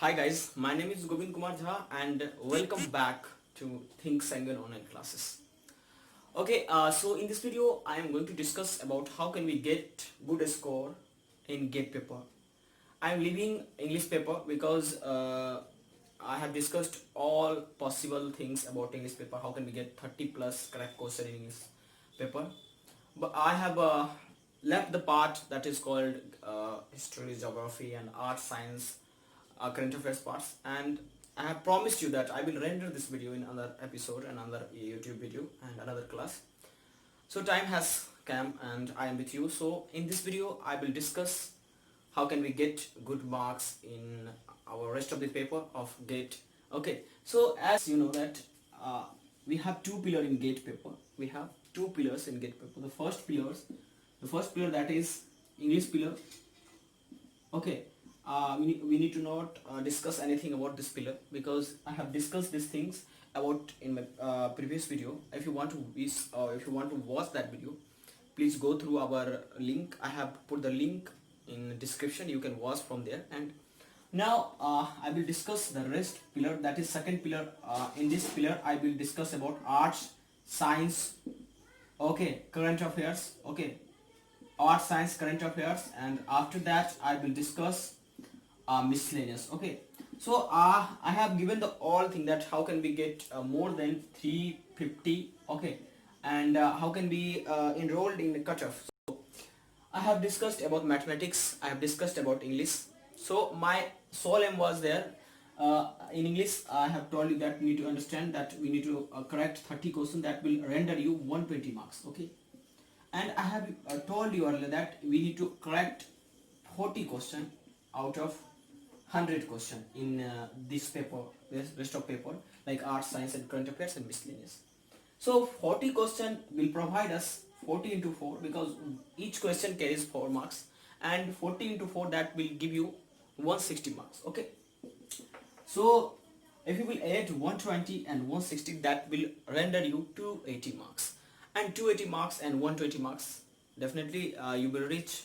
Hi guys, my name is Govind Kumar Jha and welcome back to Think Sanguine online classes. Okay, so in this video I am going to discuss about how can we get good score in GATE paper. I am leaving English paper because I have discussed all possible things about English paper. How can we get 30 plus correct question in English paper? But I have left the part that is called history, geography and art, science, current affairs parts, and I have promised you that I will render this video in another episode, another YouTube video and another class. So time has come and I am with you. So in this video I will discuss how can we get good marks in our rest of the paper of GATE. Okay, so as you know that we have two pillars in GATE paper. We have two pillars in GATE paper. The first pillar that is English pillar. Okay, we need to not discuss anything about this pillar because I have discussed these things about in my previous video. If you want to watch that video, please go through our link. I have put the link in the description. You can watch from there. And now I will discuss the rest pillar, that is second pillar. In this pillar I will discuss about arts, science, okay, current affairs, okay, art, science, current affairs, and after that I will discuss miscellaneous. Okay, so I have given the all thing that how can we get more than 350, okay, and how can we enrolled in the cutoff. So I have discussed about mathematics, I have discussed about English. So my sole aim was there in English. I have told you that we need to understand that we need to correct 30 questions that will render you 120 marks. Okay, and I have told you earlier that we need to correct 40 questions out of 100 question in this paper, this rest of paper, like art, science and current affairs and miscellaneous. So 40 question will provide us 40 into 4 because each question carries 4 marks, and 40 into 4 that will give you 160 marks. Okay, so if you will add 120 and 160, that will render you 280 marks, and 280 marks and 120 marks definitely you will reach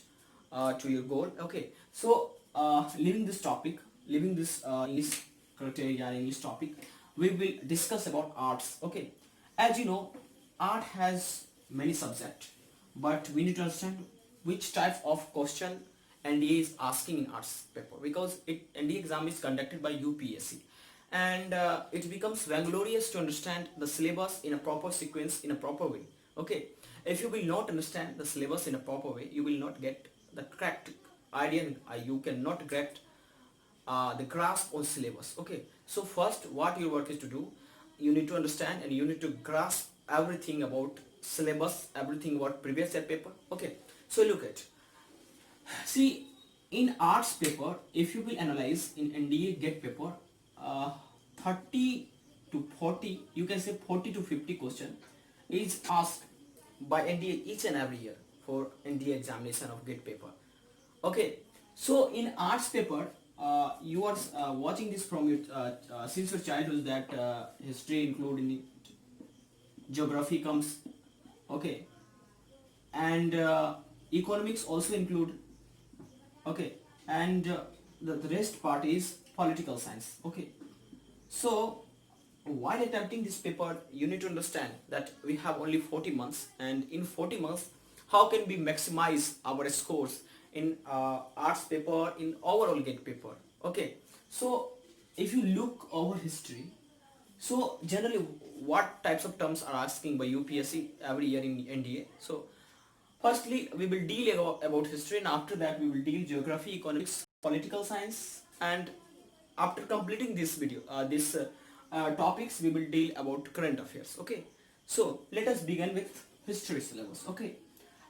to your goal. Okay, so leaving this topic, leaving this English criteria and English topic, we will discuss about arts. Okay, as you know, art has many subjects, but we need to understand which type of question NDA is asking in arts paper, because NDA exam is conducted by UPSC, and it becomes vainglorious to understand the syllabus in a proper sequence, in a proper way. Okay, if you will not understand the syllabus in a proper way, you will not get the correct idea, you cannot get the grasp on syllabus. Okay, so first what your work is to do, you need to understand and you need to grasp everything about syllabus, everything about previous year paper. Okay, so look at, see, in arts paper, if you will analyze in NDA GATE paper, 30 to 40, you can say 40 to 50 question is asked by NDA each and every year for NDA examination of GATE paper. Okay, so in arts paper, you are watching this from your since your childhood, that history include in it, geography comes, okay, and economics also include, okay, and the rest part is political science. Okay, so while attempting this paper, you need to understand that we have only 40 months, and in 40 months, how can we maximize our scores in arts paper, in overall GATE paper. Okay, so if you look over history, so generally what types of terms are asking by UPSC every year in NDA. So firstly we will deal about history, and after that we will deal geography, economics, political science, and after completing this video, topics, we will deal about current affairs. Okay, so let us begin with history syllabus. Okay,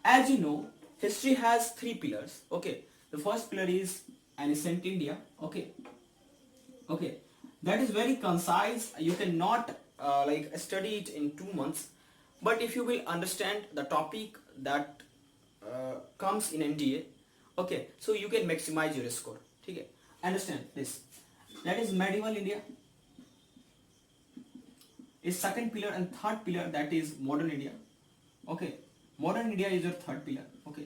as you know, history has three pillars. Okay, the first pillar is ancient India. Okay, that is very concise. You cannot like study it in 2 months, but if you will understand the topic that comes in NDA, okay, so you can maximize your score. Okay, understand this. That is medieval India is second pillar, and third pillar, that is modern India. Okay, modern India is your third pillar. Okay,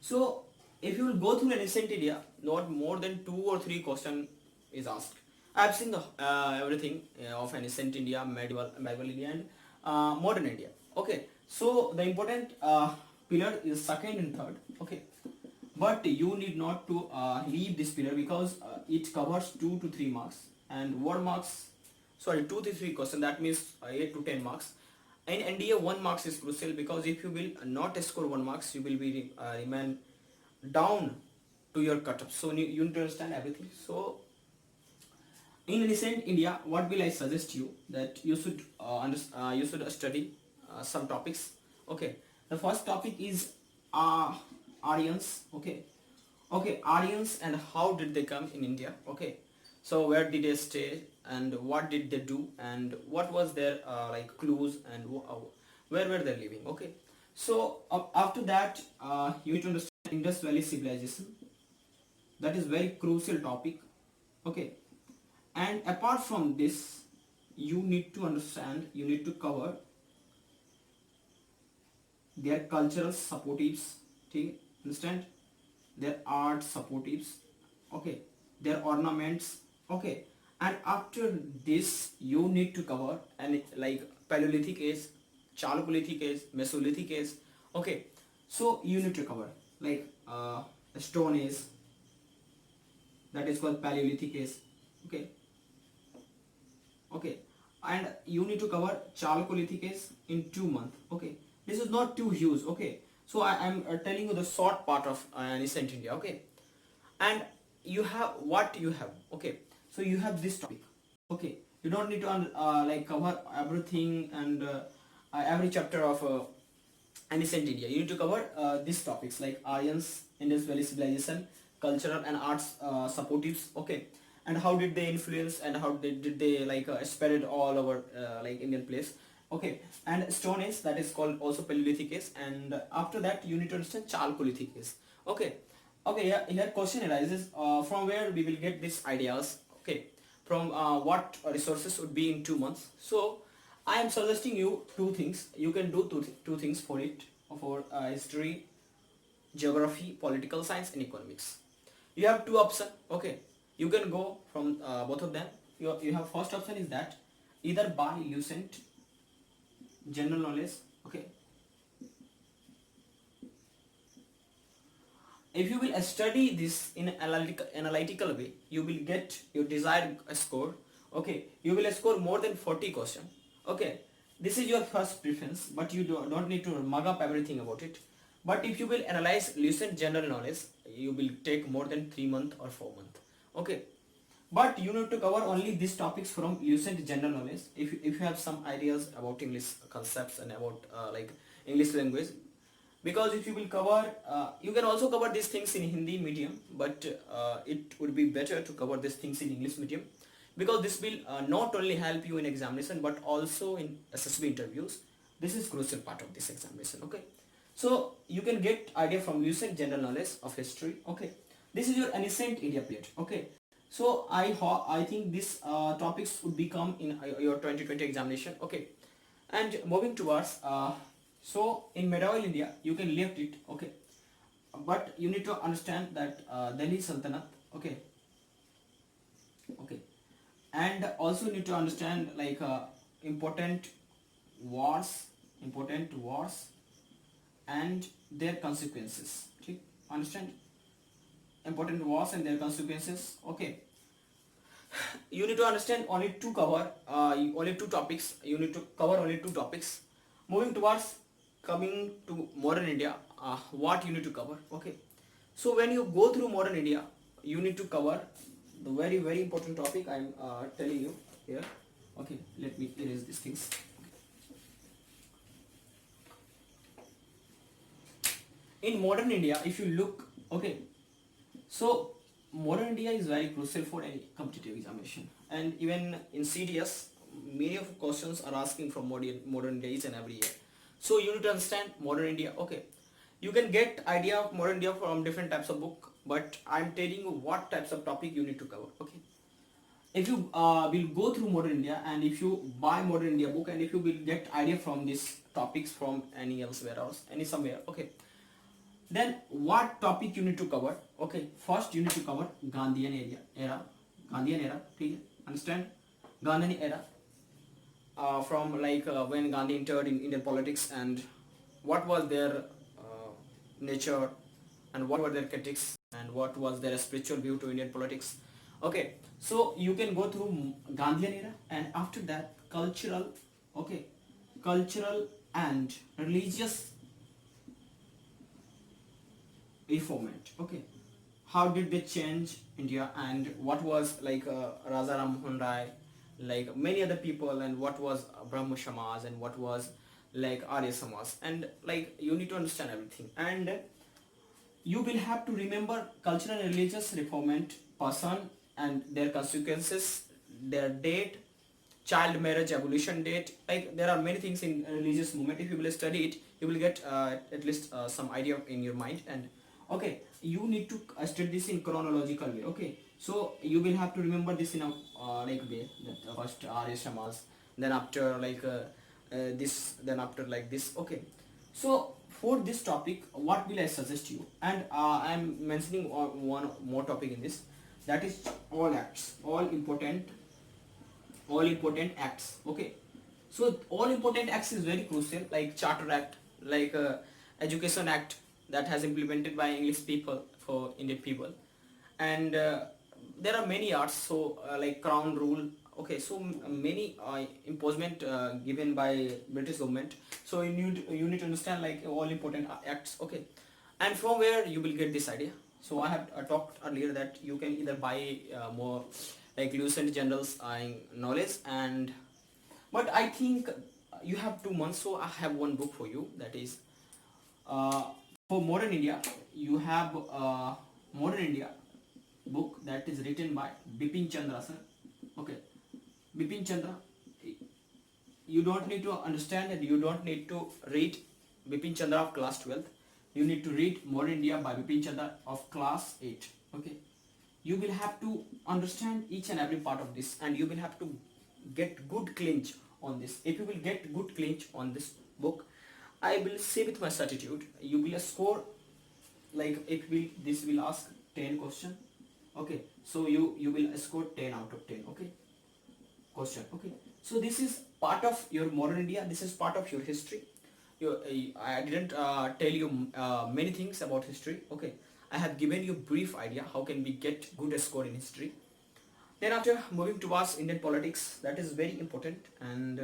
so if you will go through ancient India, not more than 2 or 3 questions is asked. I have seen the everything of ancient India, medieval India, and modern India. Okay, so the important pillar is second and third. Okay, but you need not to leave this pillar because it covers 2 to 3 marks and 1 marks. Sorry, 2 to 3 questions. That means 8 to 10 marks. In NDA, 1 marks is crucial because if you will not score 1 marks, you will be remain down to your cutoff. So you need to understand everything. So in recent India, what will I suggest you that you should study some topics. Okay, the first topic is Aryans. Okay, Aryans and how did they come in India. Okay, so where did they stay and what did they do and what was their like clues and where were they living. Okay, so after that you need to understand Indus Valley civilization. That is very crucial topic. Okay, and apart from this, you need to understand, you need to cover their cultural supportives. Okay, understand their art supportives. Okay, their ornaments. Okay, and after this you need to cover and like Paleolithic age, Chalcolithic age, Mesolithic age. Okay, so you need to cover like Stone age, that is called Paleolithic age. Okay, okay, and you need to cover Chalcolithic age in 2 months. Okay, this is not too huge. Okay, so I am telling you the short part of ancient India. Okay, and you have what you have. Okay, so you have this topic. Okay, you don't need to like cover everything and every chapter of ancient India. You need to cover these topics like Aryans, Indus Valley civilization, cultural and arts supportives. Okay, and how did they influence and how did they like spread it all over like Indian place. Okay, and Stone Age, that is called also Paleolithic age, and after that you need to understand Chalcolithic age. Okay, okay, here question arises from where we will get these ideas. Okay, from what resources would be in 2 months. So I am suggesting you two things. You can do two things for it, for history, geography, political science and economics. You have two options. Okay, you can go from both of them. You have first option is that either by Lucent general knowledge. Okay, if you will study this in analytical way, you will get your desired score. Okay, you will score more than 40 questions. Okay, this is your first preference, but you don't need to mug up everything about it. But if you will analyze Lucent general knowledge, you will take more than 3 months or 4 months. Okay, but you need to cover only these topics from Lucent general knowledge. If you have some ideas about English concepts and about like English language, because if you will cover you can also cover these things in Hindi medium, but it would be better to cover these things in English medium, because this will not only help you in examination but also in SSB interviews. This is crucial part of this examination. Okay, so you can get idea from Lucent general knowledge of history. Okay, this is your ancient India plate. Okay, so I think these topics would become in your 2020 examination. Okay, and moving towards so in medieval India you can left it. Okay, but you need to understand that Delhi Sultanate. Okay, okay, and also need to understand like important wars and their consequences. Okay, understand important wars and their consequences. Okay, you need to understand only only two topics. You need to cover only two topics. Moving towards coming to modern India, what you need to cover. Okay, so when you go through modern India, you need to cover the very important topic I am telling you here. Okay, let me erase these things. In modern India, if you look, okay, so modern India is very crucial for any competitive examination, and even in CDS many of questions are asking from modern India each and every year. So you need to understand modern India. Okay, you can get idea of modern India from different types of book, but I'm telling you what types of topic you need to cover. Okay, if you will go through modern India and if you buy modern India book and if you will get idea from these topics from any elsewhere or any somewhere. Okay, then what topic you need to cover. Okay, first you need to cover Gandhian era, Gandhian era, please understand, Gandhian era, from when Gandhi entered in Indian politics, and what was their nature, and what were their critics, and what was their spiritual view to Indian politics. Okay, so you can go through Gandhian era, and after that cultural, okay, cultural and religious reformment. Okay, how did they change India, and what was Raja Ram Mohan Rai, like many other people, and what was Brahmo Samaj, and what was like Arya Samaj, and like you need to understand everything, and you will have to remember cultural and religious reformment person and their consequences, their date, child marriage abolition date. Like there are many things in religious movement. If you will study it, you will get at least some idea in your mind. And okay, you need to study this in chronological way. Okay, so you will have to remember this in a way that first Arya Samaj, then after this, then after like this. Okay, so for this topic, what will I suggest you? And I am mentioning one more topic in this, that is all acts, all important acts. Okay, so all important acts is very crucial, like Charter Act, Education Act, that has implemented by English people for Indian people, and there are many acts. So like Crown Rule. Okay, so many imposement given by British government. So you need to understand like all important acts. Okay, and from where you will get this idea. So I have talked earlier that you can either buy more like Lieutenant General's knowledge, and but I think you have 2 months. So I have one book for you, that is for Modern India. You have Modern India book that is written by Bipin Chandra sir. Okay, Bipin Chandra, you don't need to understand and you don't need to read Bipin Chandra of class 12th. You need to read Modern India by Bipin Chandra of class 8. Okay, you will have to understand each and every part of this, and you will have to get good clinch on this. If you will get good clinch on this book, I will say with my certitude, you will score like this will ask 10 question. Okay, so you will score 10 out of 10. Okay, question. Okay, so this is part of your Modern India, this is part of your history. I didn't tell you many things about history. Okay, I have given you brief idea how can we get good score in history. Then after moving towards Indian politics, that is very important, and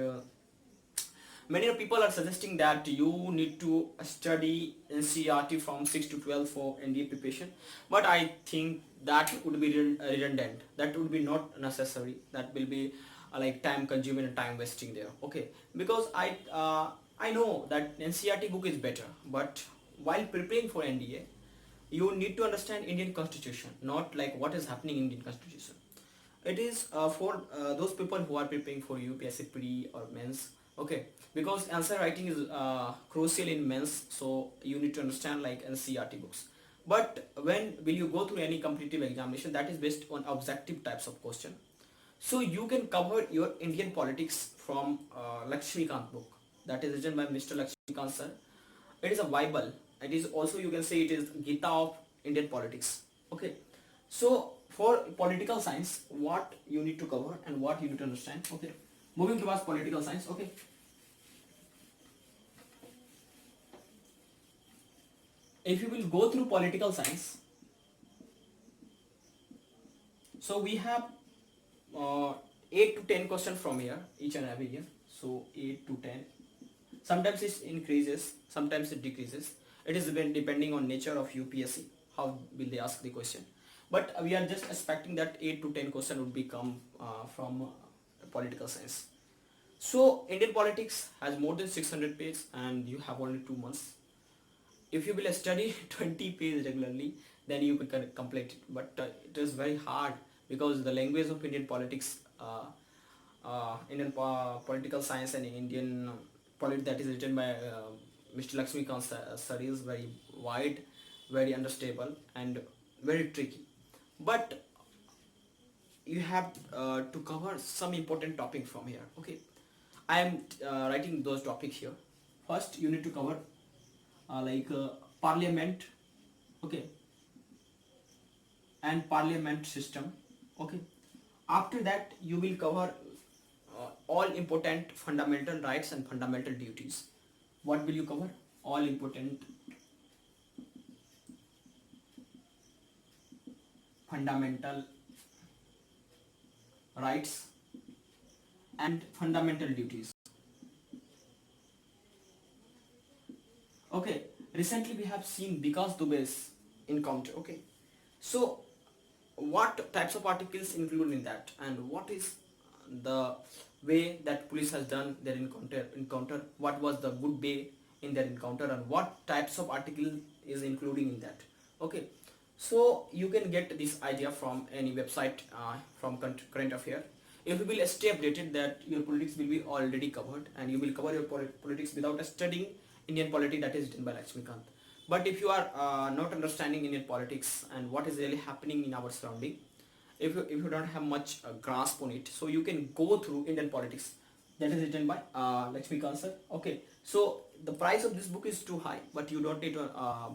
many people are suggesting that you need to study NCERT from 6 to 12 for NDA preparation, but I think that would be redundant, that would be not necessary, that will be like time consuming and time wasting there. Okay, because I know that NCERT book is better, but while preparing for NDA, you need to understand Indian constitution, not like what is happening in Indian constitution. It is for those people who are preparing for UPSC pre or mains. Okay, because answer writing is crucial in mains, so you need to understand like NCERT books. But when will you go through any competitive examination, that is based on objective types of question. So you can cover your Indian politics from Lakshmikant book, that is written by Mr. Lakshmikant sir. It is a Bible. It is also, you can say, it is Gita of Indian politics. Okay, so for political science, what you need to cover and what you need to understand. Okay, moving towards political science. Okay, if you will go through political science, so we have 8 to 10 questions from here each and every year. So 8 to 10, sometimes it increases, sometimes it decreases. It is depending on nature of UPSC, how will they ask the question. But we are just expecting that 8 to 10 question would become from political science. So Indian politics has more than 600 pages and you have only 2 months. If you will study 20 pages regularly, then you can complete it. But it is very hard because the language of Indian politics, political science and Indian that is written by Mr. Lakshmikant sir is very wide, very understandable and very tricky. But you have to cover some important topic from here. Okay, I am writing those topics here. First you need to cover parliament, okay, and parliament system. Okay, After that you will cover all important fundamental rights and fundamental duties. What will you cover? All important fundamental rights and fundamental duties. Okay, recently we have seen Vikas Dubey's encounter. Okay, so what types of articles include in that, and what is the way that police has done their encounter, what was the good way in their encounter, and what types of article is including in that. Okay, so you can get this idea from any website, from current affair. If you will stay updated, that your politics will be already covered, and you will cover your politics without studying Indian polity that is written by Lakshmikant. But if you are not understanding Indian politics and what is really happening in our surrounding, if you don't have much grasp on it, so you can go through Indian politics that is written by Lakshmikant sir. Okay, so the price of this book is too high, but you don't need to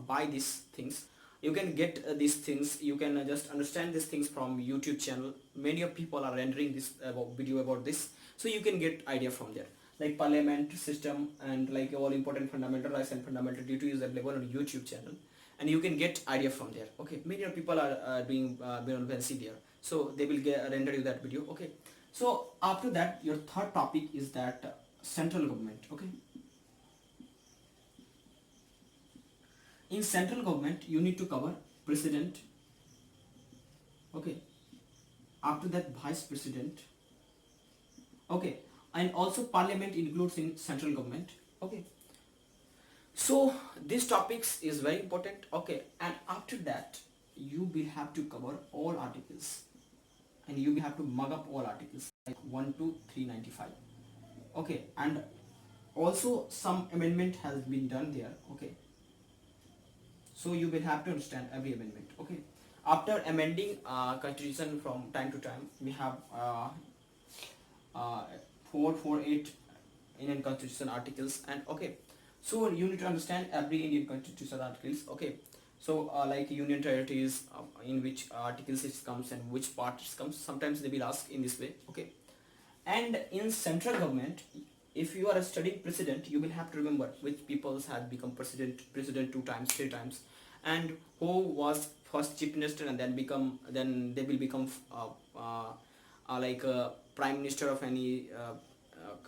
buy these things. You can get these things, you can just understand these things from YouTube channel. Many of people are rendering this video about this, so you can get idea from there, like parliament system and like all important fundamental rights and fundamental duties is available on YouTube channel, and you can get idea from there. Okay, many of people are doing fancy there, so they will render you that video. Okay, so after that your third topic is that central government. Okay, in central government you need to cover president. Okay, after that vice president. Okay, and also parliament includes in central government. Okay, so these topics is very important. Okay, and after that you will have to cover all articles, and you will have to mug up all articles like 1 to 395. Okay, and also some amendment has been done there. Okay, so you will have to understand every amendment. Okay, after amending constitution from time to time, we have 448 Indian constitution articles, and okay, so you need to understand every Indian constitution articles. Okay, so like union territories, in which articles it comes and which part it comes, sometimes they will ask in this way. Okay, and in central government, if you are studying president, you will have to remember which peoples had become president 2 times, 3 times, and who was first chief minister and then they will become like prime minister of any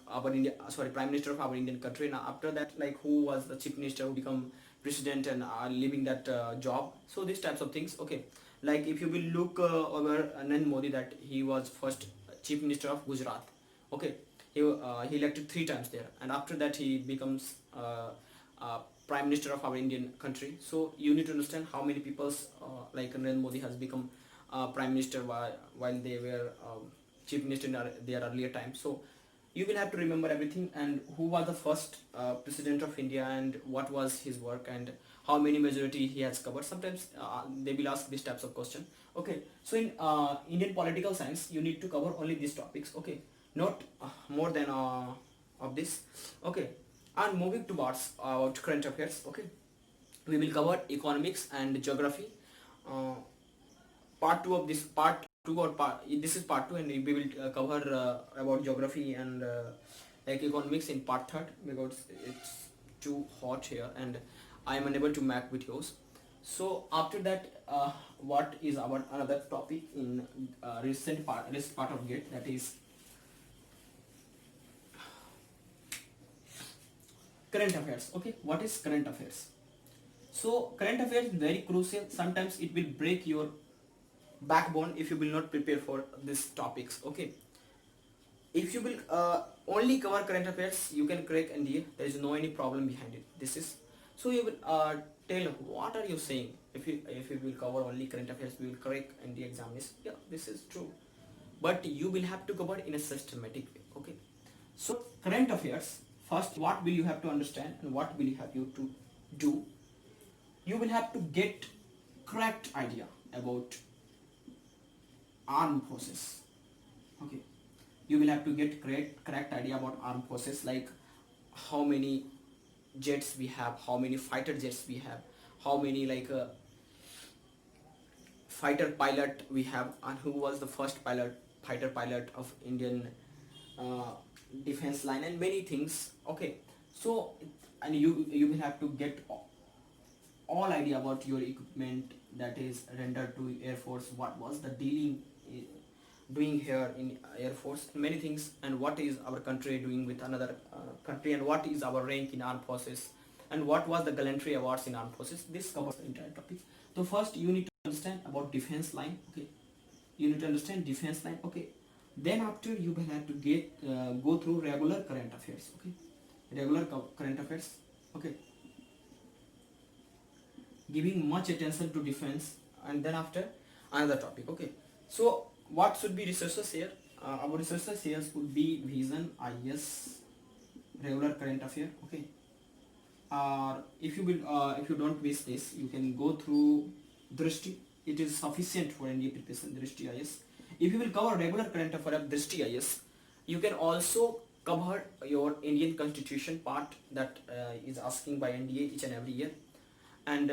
prime minister of our Indian country. Now after that, like who was the chief minister who become president and are leaving that job. So these types of things. Okay, like if you will look over Narendra Modi, that he was first chief minister of Gujarat. Okay, he elected 3 times there, and after that he becomes prime minister of our Indian country. So you need to understand how many people's like Narendra Modi has become prime minister while they were chief minister in their earlier time. So you will have to remember everything, and who was the first president of India, and what was his work, and how many majority he has covered. Sometimes they will ask these types of question. Okay, so in Indian political science you need to cover only these topics. Okay, not more than of this. Okay, and moving towards about current affairs. Okay, we will cover economics and geography. Part 2 of this this is part 2, and we will cover about geography and like economics in part 3, because it's too hot here and I am unable to make videos. So after that, what is our another topic in recent part of GATE, that is current affairs. Okay, what is current affairs? So current affairs is very crucial. Sometimes it will break your backbone if you will not prepare for these topics. Okay, if you will only cover current affairs, you can crack NDA. There is no any problem behind it. This is so you will tell what are you saying. If you will cover only current affairs, we will crack NDA examination. Yeah, this is true, but you will have to cover in a systematic way. Okay, so current affairs, first what will you have to understand and what will you have to do? You will have to get correct idea about armed forces. Okay, you will have to get correct idea about armed forces, like how many jets we have, how many fighter jets we have, how many like fighter pilot we have, and who was the first fighter pilot of Indian uh, defense line and many things. Okay, so and you will have to get all idea about your equipment that is rendered to Air Force, what was the dealing doing here in Air Force, many things, and what is our country doing with another country, and what is our rank in armed forces, and what was the gallantry awards in armed forces. This covers the entire topic. So first you need to understand about defense line. Okay, you need to understand defense line. Okay, then after you will have to get go through regular current affairs. Okay, regular current affairs. Okay, giving much attention to defense, and then after another topic. Okay, so what should be resources here? Our resources here would be vision, IS, regular current affair. Okay, if you don't miss this, you can go through Drishti. It is sufficient for NDA preparation. Drishti IS. If you will cover regular current affair of Drishti IS, you can also cover your Indian Constitution part that is asking by NDA each and every year, and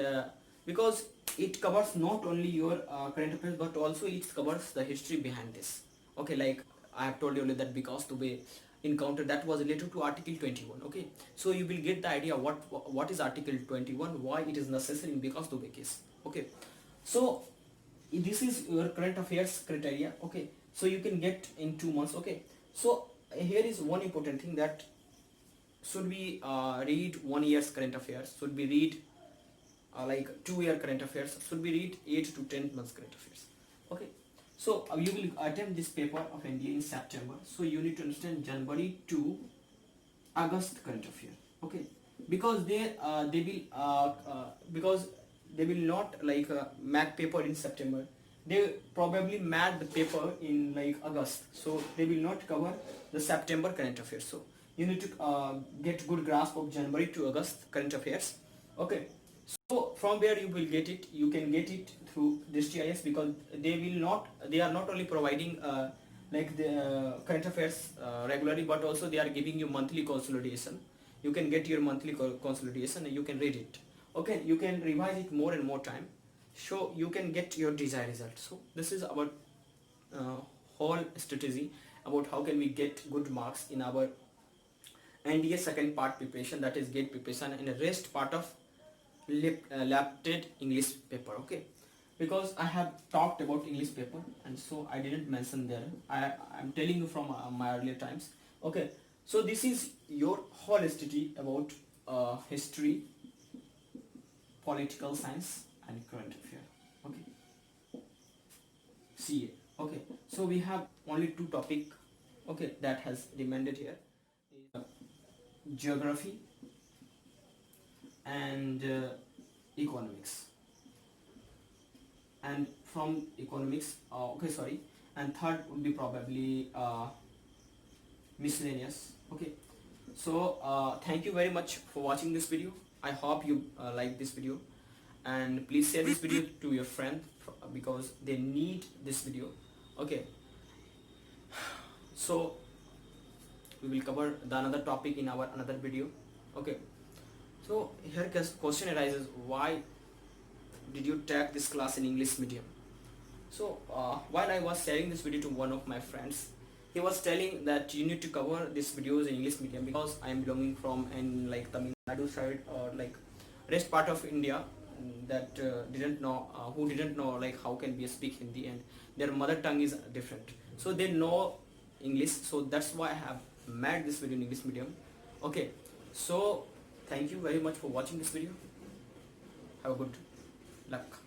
because it covers not only your current affairs but also it covers the history behind this. Okay, like I have told you earlier that because Dubey encounter that was related to Article 21. Okay, so you will get the idea what is Article 21, why it is necessary in because Dubey case. Okay, so this is your current affairs criteria. Okay, so you can get in 2 months. Okay, so here is one important thing that should we read 1 year's current affairs, should we read like 2 year current affairs, should we read 8 to 10 months current affairs. Okay, so you will attempt this paper of NDA in September, so you need to understand January to August current affair. Okay, because they will not like make paper in September, they probably made the paper in like August, so they will not cover the September current affairs. So you need to get good grasp of January to August current affairs. Okay, so from where you will get it, you can get it through DSTIS, because they are not only providing like the current affairs regularly, but also they are giving you monthly consolidation. You can get your monthly consolidation and you can read it. Okay, you can revise it more and more time, so you can get your desired result. So this is our whole strategy about how can we get good marks in our NDA second part preparation, that is GATE preparation, and the rest part of lapted English paper. Okay, because I have talked about English paper and so I didn't mention there. I'm telling you from my earlier times. Okay, so this is your whole study about history, political science and current affair. Okay, CA. Okay, so we have only 2 topic, okay, that has remained here. Geography and economics, and from economics okay, sorry, and third would be probably miscellaneous. Okay, so thank you very much for watching this video. I hope you like this video, and please share this video to your friend because they need this video. Okay, so we will cover the another topic in our another video. Okay, so here question arises, why did you take this class in English medium? So while I was sharing this video to one of my friends, he was telling that you need to cover these videos in English medium because I am belonging from in like Tamil Nadu side or like rest part of India that didn't know who didn't know like how can we speak Hindi, and their mother tongue is different, so they know English, so that's why I have made this video in English medium. Okay, so thank you very much for watching this video. Have a good luck.